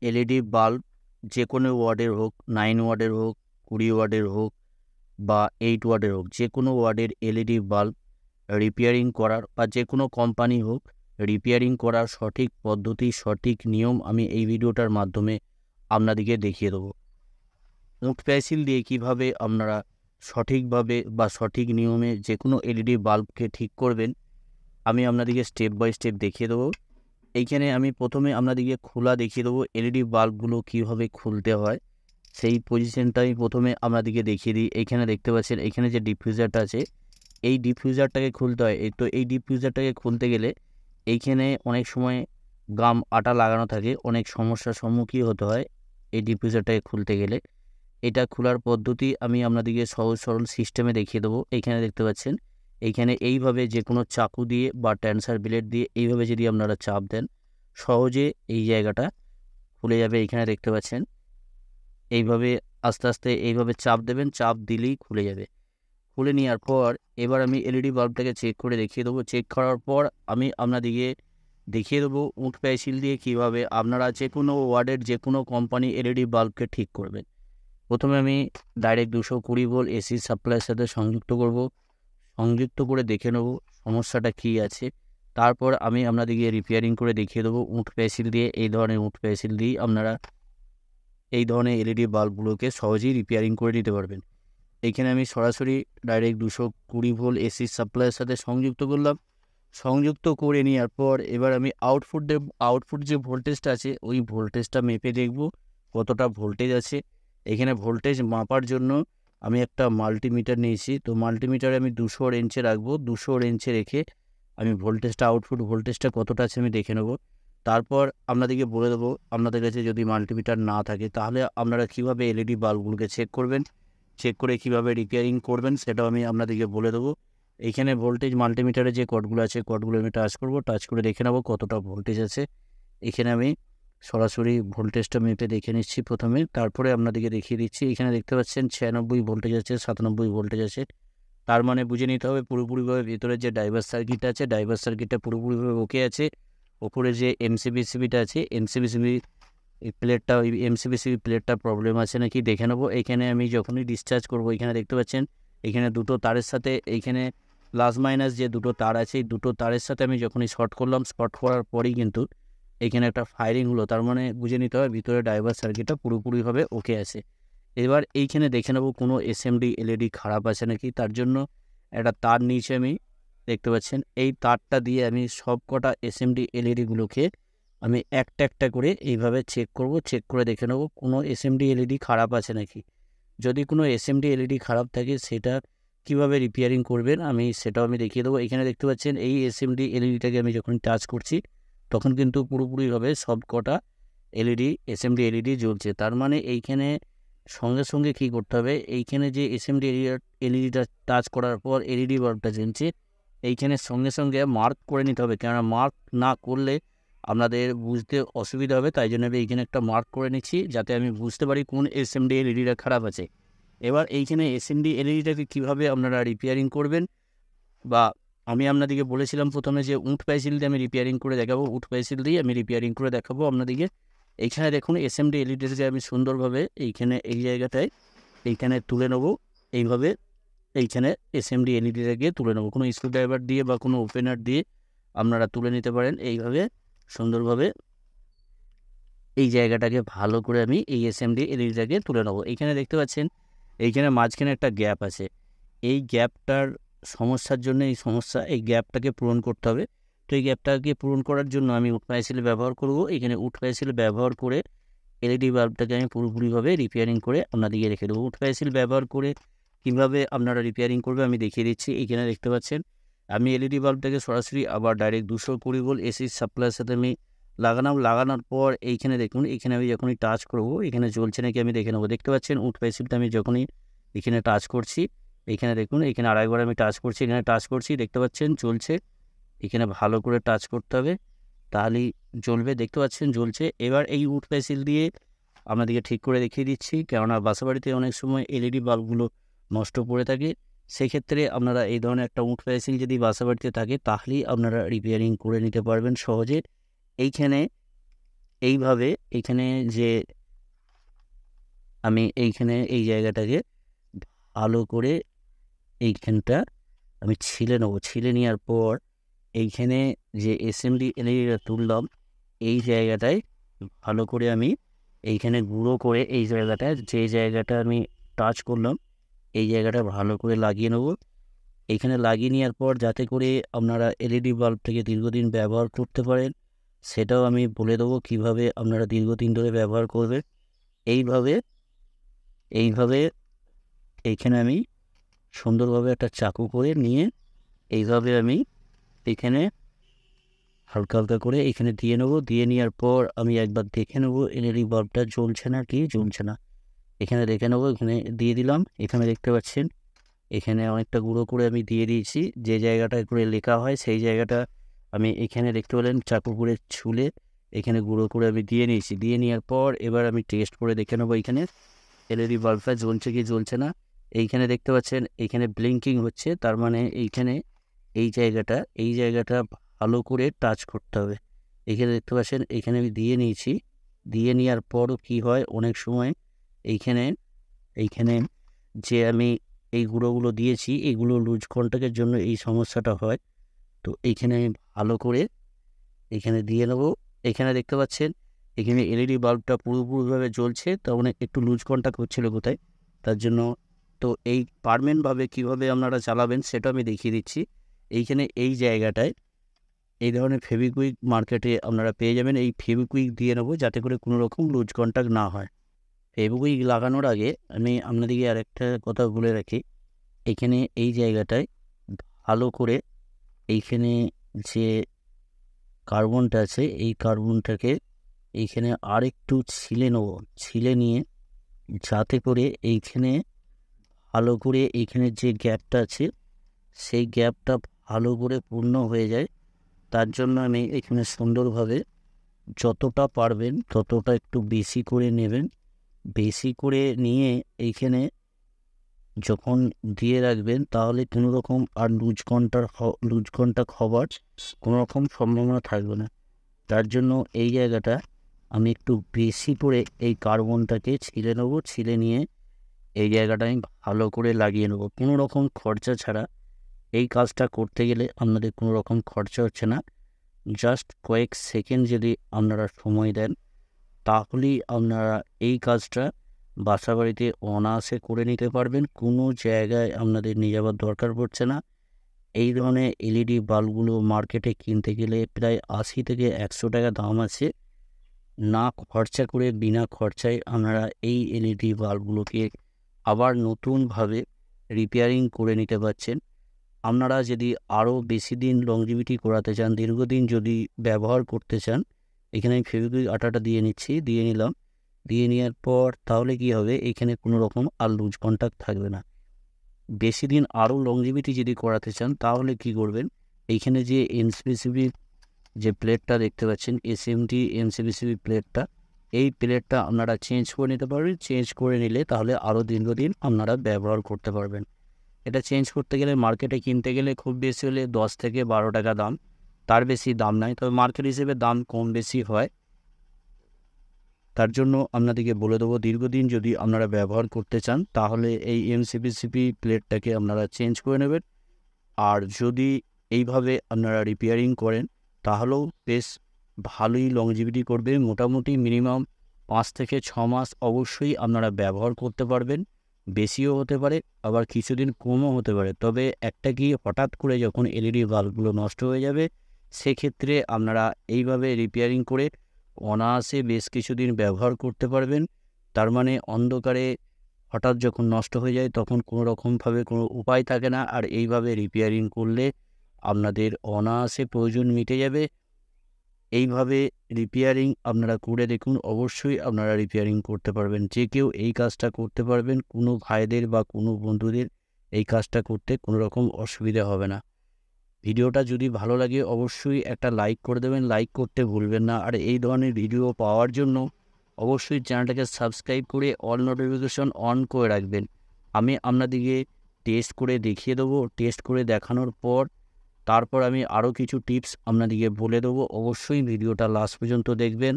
LED bulb যে কোনো ওয়ার্ডের হোক, 9 ওয়ার্ডের হোক, 20 ওয়ার্ডের হোক বা 8 ওয়ার্ডের হোক, যে কোনো ওয়ার্ডের এলইডি বাল্ব রিপেয়ারিং করার বা যে কোনো কোম্পানি হোক, রিপেয়ারিং করার সঠিক পদ্ধতি, সঠিক নিয়ম আমি এই ভিডিওটার মাধ্যমে আপনাদেরকে দেখিয়ে দেবো। মুঠ পেন্সিল দিয়ে কীভাবে আপনারা সঠিকভাবে বা সঠিক নিয়মে যে কোনো এলইডি বাল্বকে ঠিক করবেন আমি আপনাদেরকে স্টেপ বাই স্টেপ দেখিয়ে দেবো। এইখানে আমি প্রথমে আপনাদেরকে খোলা দেখিয়ে দেবো, এলইডি বাল্বগুলো কীভাবে খুলতে হয় সেই পজিশনটা আমি প্রথমে আপনাদেরকে দেখিয়ে দিই। এইখানে দেখতে পাচ্ছেন এইখানে যে ডিফিউজারটা আছে, এই ডিফিউজারটাকে খুলতে হয়। তো এই ডিফিউজারটাকে খুলতে গেলে এইখানে অনেক সময় গাম আটা লাগানো থাকে, অনেক সমস্যার সম্মুখীন হতে হয় এই ডিফিউজারটাকে খুলতে গেলে। এটা খোলার পদ্ধতি আমি আপনাদেরকে সহজ সরল সিস্টেমে দেখিয়ে দেবো। এইখানে দেখতে পাচ্ছেন এইখানে এইভাবে যে কোনো চাকু দিয়ে বা ট্যান্সার ব্লেড দিয়ে এইভাবে যদি আপনারা চাপ দেন সহজে এই জায়গাটা খুলে যাবে। এইখানে দেখতে পাচ্ছেন এইভাবে আস্তে আস্তে এইভাবে চাপ দেবেন, চাপ দিলেই খুলে যাবে। খুলে নেওয়ার পর এবার আমি এলইডি বাল্বটাকে চেক করে দেখিয়ে দেবো। চেক করার পর আমি আপনাদেরকে দেখিয়ে দেবো মুঠ পেন্সিল দিয়ে কীভাবে আপনারা যে কোনো ওয়ার্ডের যে কোনো কোম্পানি এলইডি বাল্বকে ঠিক করবেন। প্রথমে আমি ডাইরেক্ট 220 ভোল্ট এসি সাপ্লাইয়ের সাথে সংযুক্ত করব। সংযুক্ত করে দেখে নেব সমস্যাটা কী আছে। তারপর আমি আপনাদেরকে রিপেয়ারিং করে দেখিয়ে দেবো মুঠ পেন্সিল দিয়ে। এই ধরনের মুঠ পেন্সিল দিয়ে আপনারা এই ধরনের এলইডি বাল্বগুলোকে সহজেই রিপেয়ারিং করে নিতে পারবেন। এইখানে আমি সরাসরি ডাইরেক্ট 220 ভোল্ট এসি সাপ্লাইয়ের সাথে সংযুক্ত করলাম। সংযুক্ত করে নেওয়ার পর এবার আমি আউটপুট যে ভোল্টেজটা আছে ওই ভোল্টেজটা মেপে দেখব কতটা ভোল্টেজ আছে। এখানে ভোল্টেজ মাপার জন্য আমি একটা মাল্টিমিটার নিয়েছি। তো মাল্টিমিটারে আমি 200 রেঞ্জে রাখবো। 200 রেঞ্জে রেখে আমি ভোল্টেজটা আউটপুট ভোল্টেজটা কতটা আছে আমি দেখে নেব। তারপর আপনাদেরকে বলে দেবো আপনাদের কাছে যদি মাল্টিমিটার না থাকে তাহলে আপনারা কীভাবে এলইডি বাল্বগুলোকে চেক করবেন, চেক করে কীভাবে রিপেয়ারিং করবেন সেটাও আমি আপনাদেরকে বলে দেবো। এইখানে ভোল্টেজ মাল্টিমিটারে যে কর্ডগুলো আছে কর্ডগুলো আমি টাচ করব, টাচ করে দেখে নেব কতটা ভোল্টেজ আছে। এখানে আমি সরাসরি ভোল্টেজটা মেপে দেখে নিচ্ছি প্রথমে, তারপরে আপনাদেরকে দেখিয়ে দিচ্ছি। এখানে দেখতে পাচ্ছেন 96 ভোল্টেজ আছে, 97 ভোল্টেজ আছে। তার মানে বুঝে নিতে হবে পুরোপুরিভাবে ভিতরে যে ড্রাইভার সার্কিট আছে ড্রাইভার সার্কিটটা পুরোপুরিভাবে ওকে আছে। ওপরে যে এমসিবিসিবিটা আছে এমসিবিসিবি এই প্লেটটা ওই এমসিবিসিবি প্লেটটা প্রবলেম আছে নাকি দেখে নেবো। এইখানে আমি যখনই ডিসচার্জ করব এখানে দেখতে পাচ্ছেন এখানে দুটো তারের সাথে এইখানে প্লাস মাইনাস যে দুটো তার আছে এই দুটো তারের সাথে আমি যখনই শর্ট করলাম, শর্ট করার পরেই কিন্তু এইখানে একটা ফায়ারিং হলো। তার মানে বুঝে নিতে হবে ভিতরে ড্রাইভার সার্কিটটা পুরোপুরিভাবে ওকে আছে। এবার এইখানে দেখে নেব কোনো এসএমডি এলইডি খারাপ আছে নাকি। তার জন্য একটা তার নিচে আমি দেখতে পাচ্ছেন এই তারটা দিয়ে আমি সব কটা এসএমডি এলইডিগুলোকে আমি একটা একটা করে এইভাবে চেক করব। চেক করে দেখে নেব কোনো এসএমডি এলইডি খারাপ আছে নাকি। যদি কোনো এসএমডি এলইডি খারাপ থাকে সেটা কিভাবে রিপেয়ারিং করবেন আমি সেটাও আমি দেখিয়ে দেবো। এখানে দেখতে পাচ্ছেন এই এসএমডি এলইডিটাকে আমি যখন টাচ করছি তখন কিন্তু পুরোপুরিভাবে সব কটা এসএমডি এলইডি জ্বলছে। তার মানে এইখানে সঙ্গে সঙ্গে কী করতে হবে, এইখানে যে এসএমডি এলইডিটা টাচ করার পর এলইডি বাল্বটা জ্বলছে এইখানে সঙ্গে সঙ্গে মার্ক করে নিতে হবে, কেননা মার্ক না করলে আপনাদের বুঝতে অসুবিধা হবে। তাই জন্য আমি এইখানে একটা মার্ক করে নিচ্ছি যাতে আমি বুঝতে পারি কোন এসএমডি এলইডিটা খারাপ আছে। এবার এইখানে এসএমডি এলইডিটাকে কীভাবে আপনারা রিপেয়ারিং করবেন বা আমি আপনাদেরকে বলেছিলাম প্রথমে যে উঠ পেন্সিল দিয়ে আমি রিপেয়ারিং করে দেখাবো, উঠ পেন্সিল দিয়ে আমি রিপেয়ারিং করে দেখাবো আপনাদেরকে। এইখানে দেখুন এসএমডি এলইডিটাকে আমি সুন্দরভাবে এইখানে এই জায়গাটায় এইখানে তুলে নেব। এইভাবে এইখানে এসএমডি এলইডিটাকে তুলে নেব, কোনো স্ক্রুড্রাইভার দিয়ে বা কোনো ওপেনার দিয়ে আপনারা তুলে নিতে পারেন। এইভাবে সুন্দরভাবে এই জায়গাটাকে ভালো করে আমি এই এসএমডি এলইডিটাকে তুলে নেব। এইখানে দেখতে পাচ্ছেন এইখানে মাঝখানে একটা গ্যাপ আছে, এই গ্যাপটার সমস্যার জন্য এই গ্যাপটাকে পূরণ করতে হবে। তো এই গ্যাপটাকে পূরণ করার জন্য আমি উঠ পেন্সিল ব্যবহার করব। এখানে উঠ পেন্সিল ব্যবহার করে এলইডি বাল্বটাকে আমি পুরোপুরিভাবে রিপেয়ারিং করে আপনাদেরকে রেখে দেবো। উঠ পেন্সিল ব্যবহার করে কীভাবে আপনারা রিপেয়ারিং করবে আমি দেখিয়ে দিচ্ছি। এখানে দেখতে পাচ্ছেন আমি এলইডি বাল্বটাকে সরাসরি আবার ডাইরেক্ট 220 ভোল্ট এসি সাপ্লাইয়ের সাথে আমি লাগানোর পর এইখানে দেখুন এখানে আমি যখনই টাচ করব এখানে জ্বলছে নাকি আমি দেখে নেবো। দেখতে পাচ্ছেন উঠ পেন্সিলটা আমি যখনই এখানে টাচ করছি এখানে দেখুন এখানে আরেকবার আমি টাচ করছি, এখানে টাচ করছি দেখতে পাচ্ছেন জ্বলছে। এখানে ভালো করে টাচ করতে হবে তাহলেই জ্বলবে। দেখতে পাচ্ছেন জ্বলছে। এবার এই উঠ পেন্সিল দিয়ে আপনাদেরকে ঠিক করে দেখিয়ে দিচ্ছি, কেননা বাসাবাড়িতে অনেক সময় এলইডি বাল্বগুলো নষ্ট পড়ে থাকে। সেক্ষেত্রে আপনারা এই ধরনের একটা উঠ পেন্সিল যদি বাসাবাড়িতে থাকে তাহলেই আপনারা রিপেয়ারিং করে নিতে পারবেন সহজে। এইখানে এইভাবে এখানে যে আমি এইখানে এই জায়গাটাকে ভালো করে এইখানটা আমি ছিলে নেবো। ছিলে নেওয়ার পর এইখানে যে এসএমডি এলইডিটা তুললাম এই জায়গাটায় ভালো করে আমি এইখানে গুঁড়ো করে এই জায়গাটায় যে জায়গাটা আমি টাচ করলাম এই জায়গাটা ভালো করে লাগিয়ে নেব। এইখানে লাগিয়ে নেওয়ার পর যাতে করে আপনারা এলইডি বাল্ব থেকে দীর্ঘদিন ব্যবহার করতে পারেন সেটাও আমি বলে দেবো কীভাবে আপনারা দীর্ঘদিন ধরে ব্যবহার করবেন। এইভাবে এইখানে আমি সুন্দরভাবে একটা চাকু করে নিয়ে এইভাবে আমি এখানে হালকা হালকা করে এখানে দিয়ে নেবো। দিয়ে নেওয়ার পর আমি একবার দেখে নেবো এলইডি বাল্বটা জ্বলছে না কি জ্বলছে না। এখানে দেখে নেবো, এখানে দিয়ে দিলাম। এখানে দেখতে পাচ্ছেন এখানে অনেকটা গুঁড়ো করে আমি দিয়ে দিয়েছি। যে জায়গাটায় করে লেখা হয় সেই জায়গাটা আমি এখানে দেখতে পেলেন চাকু করে ছুলে এখানে গুঁড়ো করে আমি দিয়ে নিয়েছি। দিয়ে নেওয়ার পর এবার আমি টেস্ট করে দেখে নেবো এখানে এলইডি বাল্বটা জ্বলছে কি জ্বলছে না। এইখানে দেখতে পাচ্ছেন এইখানে ব্লিঙ্কিং হচ্ছে, তার মানে এইখানে এই জায়গাটা ভালো করে টাচ করতে হবে। এইখানে দেখতে পাচ্ছেন এইখানে আমি দিয়ে নিয়েছি। দিয়ে নেওয়ার পরও কী হয় অনেক সময় এইখানে যে আমি এই গুঁড়োগুলো দিয়েছি এগুলো লুজ কন্ট্যাক্টের জন্য এই সমস্যাটা হয়। তো এইখানে আমি ভালো করে এখানে দিয়ে নেবো। এখানে দেখতে পাচ্ছেন এখানে এলইডি বাল্বটা পুরোপুরিভাবে জ্বলছে, তার মানে একটু লুজ কন্ট্যাক্ট হচ্ছিলো কোথায় তার জন্য। তো এই পার্মানেন্টভাবে কীভাবে আপনারা চালাবেন সেটা আমি দেখিয়ে দিচ্ছি। এইখানে এই জায়গাটায় এই ধরনের ফেভিকুইক মার্কেটে আপনারা পেয়ে যাবেন। এই ফেভিকুইক দিয়ে নেবো যাতে করে কোনো রকম লুজ কন্ট্যাক্ট না হয়। ফেভিকুইক লাগানোর আগে আমি আপনাদেরকে আরেকটা কথা বলে রাখি, এখানে এই জায়গাটায় ভালো করে এইখানে যে কার্বনটা আছে এই কার্বনটাকে এইখানে আরেকটু ছিলে নেব। ছিলে নিয়ে যাতে করে এইখানে ভালো করে এইখানে যে গ্যাপটা আছে সেই গ্যাপটা ভালো করে পূর্ণ হয়ে যায়। তার জন্য আমি এখানে সুন্দরভাবে যতটা পারবেন ততটা একটু বেশি করে নেবেন। বেশি করে নিয়ে এইখানে যখন দিয়ে রাখবেন তাহলে কোনো রকম আর লুজ কন্ট্যাক্ট হওয়ার কোনো রকম সম্ভাবনা থাকবে না। তার জন্য এই জায়গাটা আমি একটু বেশি করে এই কার্বনটাকে ছিলে নেবো। ছিলে নিয়ে এই জায়গাটা আমি ভালো করে লাগিয়ে নেবো কোনো রকম খরচা ছাড়া। এই কাজটা করতে গেলে আপনাদের কোনো রকম খরচা হচ্ছে না। জাস্ট কয়েক সেকেন্ড যদি আপনারা সময় দেন তাহলেই আপনারা এই কাজটা বাসা বাড়িতে অনায়াসে করে নিতে পারবেন। কোনো জায়গায় আপনাদের নিয়ে যাওয়ার দরকার পড়ছে না। এই ধরনের এলইডি বাল্বগুলো মার্কেটে কিনতে গেলে প্রায় 80 থেকে 100 টাকা দাম আছে। না খরচা করে বিনা খরচায় আপনারা এই এলইডি বাল্বগুলোকে আবার নতুনভাবে রিপেয়ারিং করে নিতে পারছেন। আপনারা যদি আরও বেশি দিন লংজিভিটি করাতে চান, দীর্ঘদিন যদি ব্যবহার করতে চান, এখানে আমি ফেভিকুইক আটাটা দিয়ে নিচ্ছি। দিয়ে নিলাম। দিয়ে নেওয়ার পর তাহলে কি হবে এখানে কোনো রকম আর লুজ কন্ট্যাক্ট থাকবে না। বেশি দিন আরও লংজিভিটি যদি করাতে চান তাহলে কি করবেন, এইখানে যে এমসিবিসিবি যে প্লেটটা দেখতে পাচ্ছেন এসএমটি এমসিবিসিবি প্লেটটা, এই প্লেটটা আপনারা চেঞ্জ করে নিতে পারবেন। চেঞ্জ করে নিলে তাহলে আরও দীর্ঘদিন আপনারা ব্যবহার করতে পারবেন। এটা চেঞ্জ করতে গেলে মার্কেটে কিনতে গেলে খুব বেশি হলে 10 থেকে 12 টাকা দাম, তার বেশি দাম নাই। তবে মার্কেট হিসেবে দাম কম বেশি হয়। তার জন্য আপনাদেরকে বলে দেবো দীর্ঘদিন যদি আপনারা ব্যবহার করতে চান তাহলে এই এমসিবিসিপি প্লেটটাকে আপনারা চেঞ্জ করে নেবেন। আর যদি এইভাবে আপনারা রিপেয়ারিং করেন তাহলেও বেশ ভালোই লংজিভিটি করবে। মোটামুটি মিনিমাম 5 থেকে 6 মাস অবশ্যই আপনারা ব্যবহার করতে পারবেন। বেশিও হতে পারে আবার কিছুদিন কমও হতে পারে। তবে একটা কি হঠাৎ করে যখন এলইডি বাল্বগুলো নষ্ট হয়ে যাবে সেক্ষেত্রে আপনারা এইভাবে রিপেয়ারিং করে অনায়াসে বেশ কিছুদিন ব্যবহার করতে পারবেন। তার মানে অন্ধকারে হঠাৎ যখন নষ্ট হয়ে যায় তখন কোনো রকমভাবে কোনো উপায় থাকে না। আর এইভাবে রিপেয়ারিং করলে আপনাদের অনায়াসে প্রয়োজন মিটে যাবে। এইভাবে রিপেয়ারিং আপনারা করে দেখুন, অবশ্যই আপনারা রিপেয়ারিং করতে পারবেন। যে কেউ এই কাজটা করতে পারবেন, কোনো ভাইদের বা কোনো বন্ধুদের এই কাজটা করতে কোনো রকম অসুবিধা হবে না। ভিডিওটা যদি ভালো লাগে অবশ্যই একটা লাইক করে দেবেন, লাইক করতে ভুলবেন না। আর এই ধরনের ভিডিও পাওয়ার জন্য অবশ্যই চ্যানেলটাকে সাবস্ক্রাইব করে অল নোটিফিকেশন অন করে রাখবেন। আমি আপনাদেরকে টেস্ট করে দেখিয়ে দেবো। টেস্ট করে দেখানোর পর তারপর আমি আরও কিছু টিপস আপনাদেরকে বলে দেবো। অবশ্যই ভিডিওটা লাস্ট পর্যন্ত দেখবেন।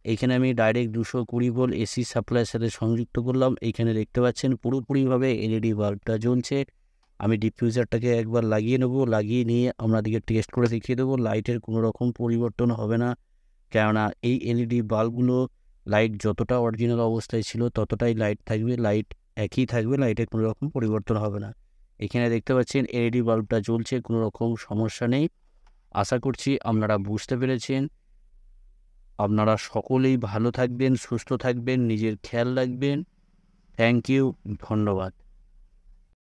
এইখানে আমি ডাইরেক্ট 220 ভোল্ট এসি সাপ্লাইয়ের সাথে সংযুক্ত করলাম। এইখানে দেখতে পাচ্ছেন পুরোপুরিভাবে এলইডি বাল্বটা জ্বলছে। আমি ডিফিউজারটাকে একবার লাগিয়ে নেব, লাগিয়ে নিয়ে আপনাদেরকে টেস্ট করে দেখিয়ে দেবো। লাইটের কোনো রকম পরিবর্তন হবে না, কেননা এই এলইডি বাল্বগুলো লাইট যতটা অরিজিনাল অবস্থায় ছিল ততটাই লাইট থাকবে, লাইট একই থাকবে, লাইটের কোনো রকম পরিবর্তন হবে না। এখানে দেখতে পাচ্ছেন এলইডি বাল্বটা জ্বলছে, কোনো রকম সমস্যা নেই। আশা করছি আপনারা বুঝতে পেরেছেন। আপনারা সকলেই ভালো থাকবেন, সুস্থ থাকবেন, নিজের খেয়াল রাখবেন। থ্যাংক ইউ, ধন্যবাদ।